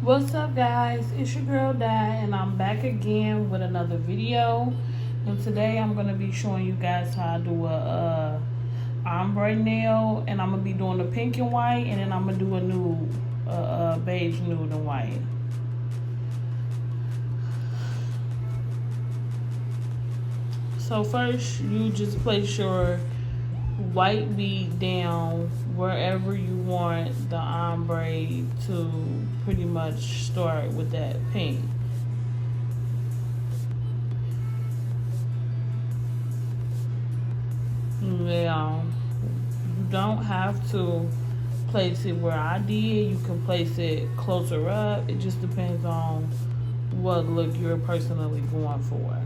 What's up, guys? It's your girl Di, and I'm back again with another video. And today I'm gonna be showing you guys how I do a ombre nail, and I'm gonna be doing the pink and white, and then I'm gonna do a nude, beige nude and white. So first, you just place your white bead down wherever you want the ombre to pretty much start with that pink. Now, you don't have to place it where I did. You can place it closer up. It just depends on what look you're personally going for.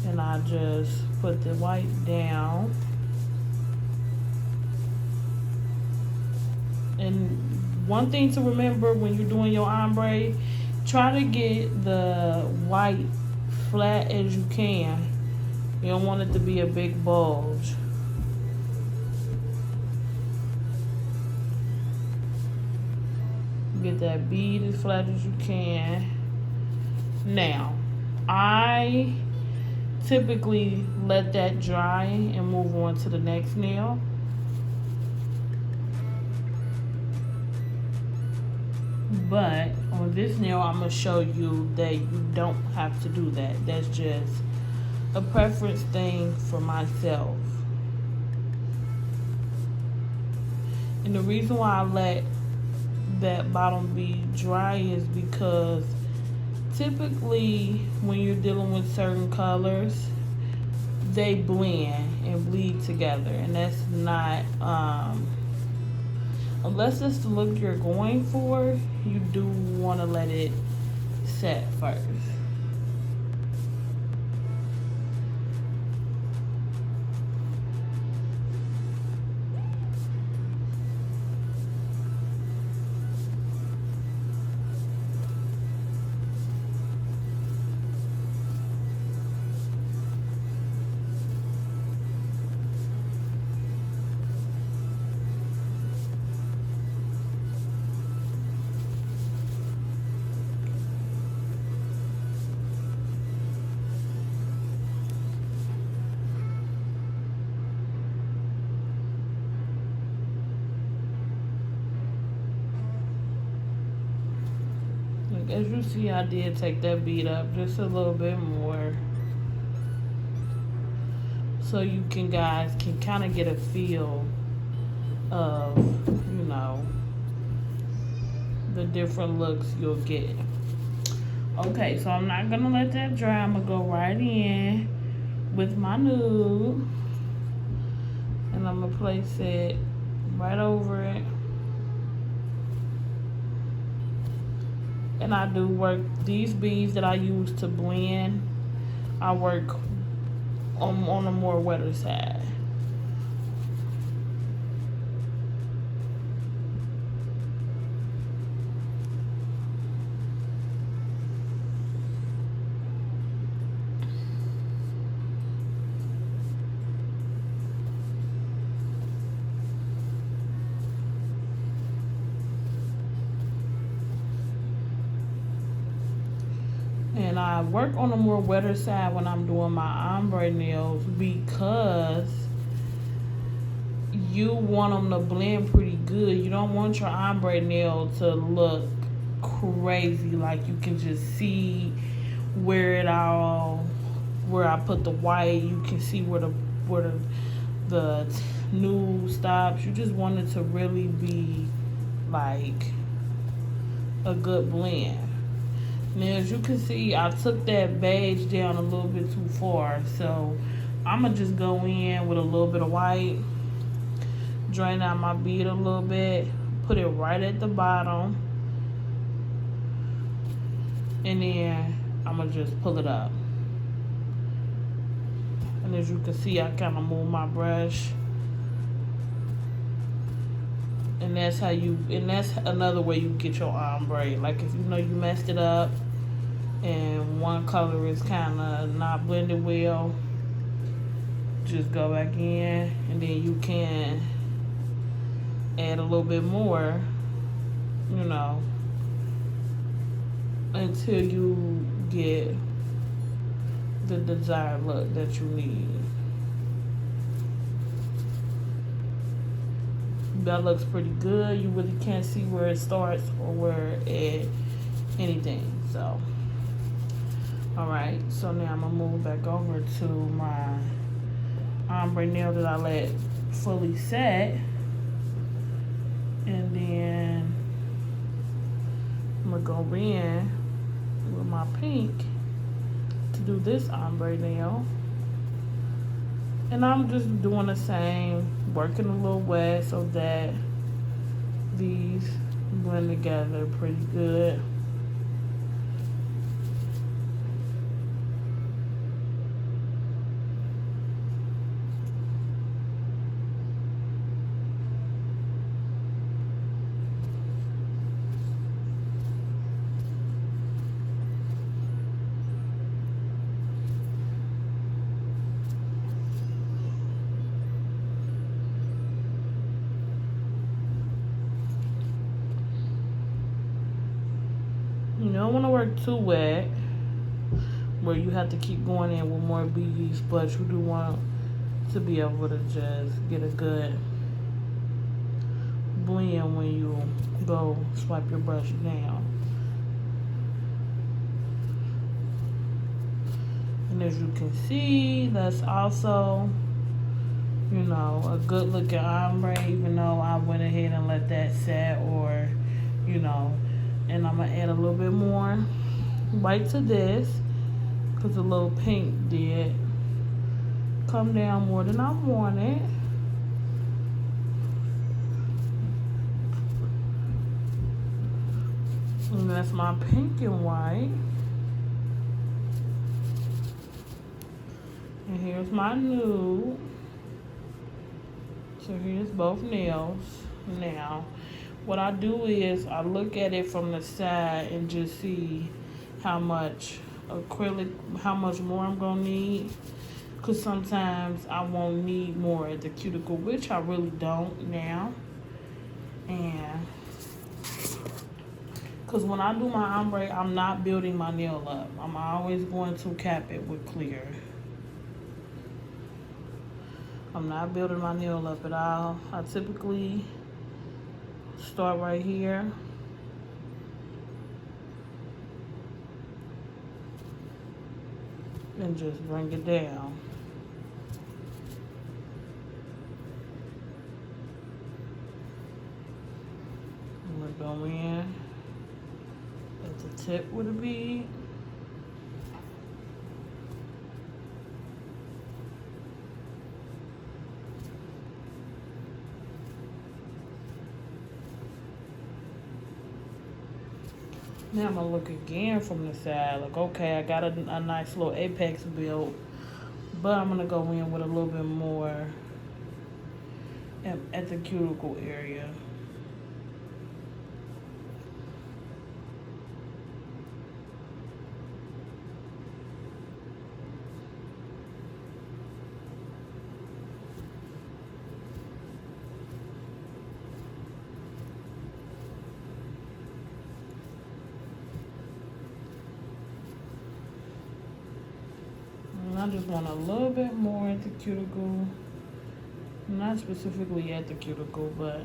And I just put the white down. And one thing to remember when you're doing your ombre, try to get the white flat as you can. You don't want it to be a big bulge. Get that bead as flat as you can. Now, I typically let that dry and move on to the next nail. But on this nail, I'm going to show you that you don't have to do that. That's just a preference thing for myself. And the reason why I let that bottom be dry is because typically when you're dealing with certain colors, they blend and bleed together, and that's not unless it's the look you're going for, you do want to let it set first. As you see, I did take that bead up just a little bit more, so you guys can kind of get a feel of, the different looks you'll get. Okay, so I'm not gonna let that dry. I'm gonna go right in with my nude, and I'm gonna place it right over it. And I do work these beads that I use to blend. I work on a more wetter side. And I work on a more wetter side when I'm doing my ombre nails because you want them to blend pretty good. You don't want your ombre nail to look crazy, like you can just see where I put the white. You can see where the nude stops. You just want it to really be like a good blend. Now, as you can see, I took that beige down a little bit too far, so I'm going to just go in with a little bit of white, drain out my bead a little bit, put it right at the bottom, and then I'm going to just pull it up. And as you can see, I kind of move my brush. And that's another way you get your ombre. Like if you know you messed it up and one color is kind of not blended well, just go back in, and then you can add a little bit more you know, until you get the desired look that you need. That looks pretty good. You really can't see where it starts or where it anything. So, all right. So now I'm gonna move back over to my ombre nail that I let fully set, and then I'm gonna go in with my pink to do this ombre nail. And I'm just doing the same, working a little wet so that these blend together pretty good. You don't want to work too wet where you have to keep going in with more beads, but you do want to be able to just get a good blend when you go swipe your brush down. And as you can see, that's also, you know, a good looking ombre, even though I went ahead and let that set, or, you know, and I'm gonna add a little bit more white to this because the little pink did come down more than I wanted. And that's my pink and white. And here's my nude. So here's both nails. Now, what I do is I look at it from the side and just see how much acrylic, how much more I'm gonna need. Cause sometimes I won't need more at the cuticle, which I really don't now. And cause when I do my ombre, I'm not building my nail up. I'm always going to cap it with clear. I'm not building my nail up at all. I typically start right here and just bring it down. I'm gonna go in at the tip with a bead. Now I'm gonna look again from the side, like, okay, I got a nice little apex built, but I'm gonna go in with a little bit more at the cuticle area. I just want a little bit more at the cuticle. Not specifically at the cuticle, but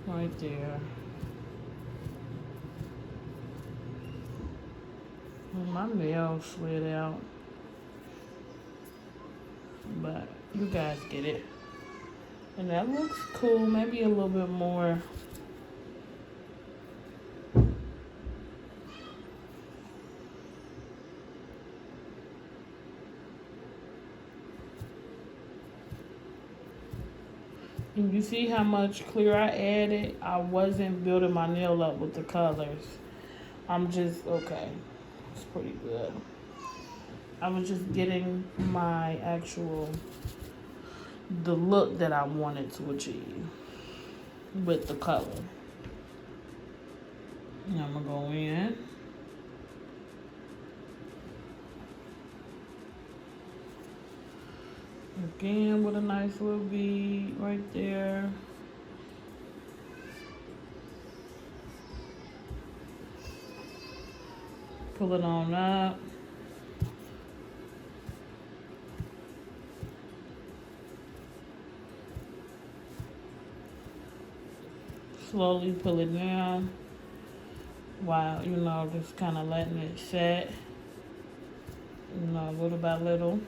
right there. My nail slid out, but you guys get it. And that looks cool, maybe a little bit more. And you see how much clear I added? I wasn't building my nail up with the colors. I'm just, okay, it's pretty good. I was just getting my the look that I wanted to achieve with the color. Now I'm gonna go in. Again with a nice little bead right there. Pull it on up. Slowly pull it down while, just kind of letting it set, little by little.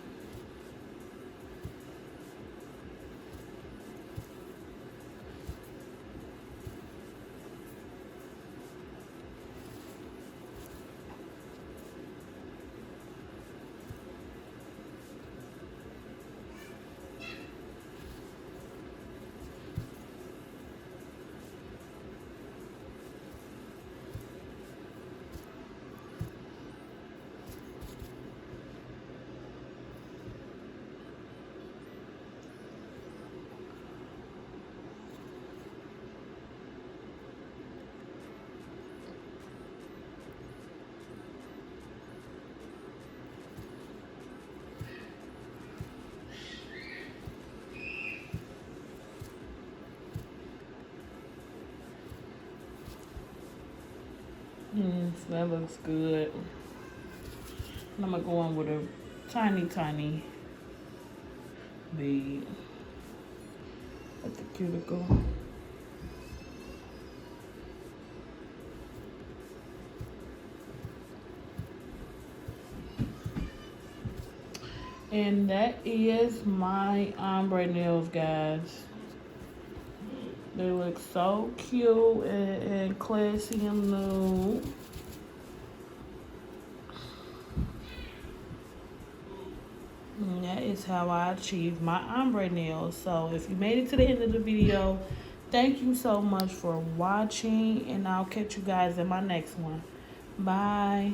So that looks good. And I'm gonna go on with a tiny bead at the cuticle. And that is my ombre nails, guys. They look so cute and classy and new. And that is how I achieve my ombre nails. So if you made it to the end of the video, thank you so much for watching, and I'll catch you guys in my next one. Bye.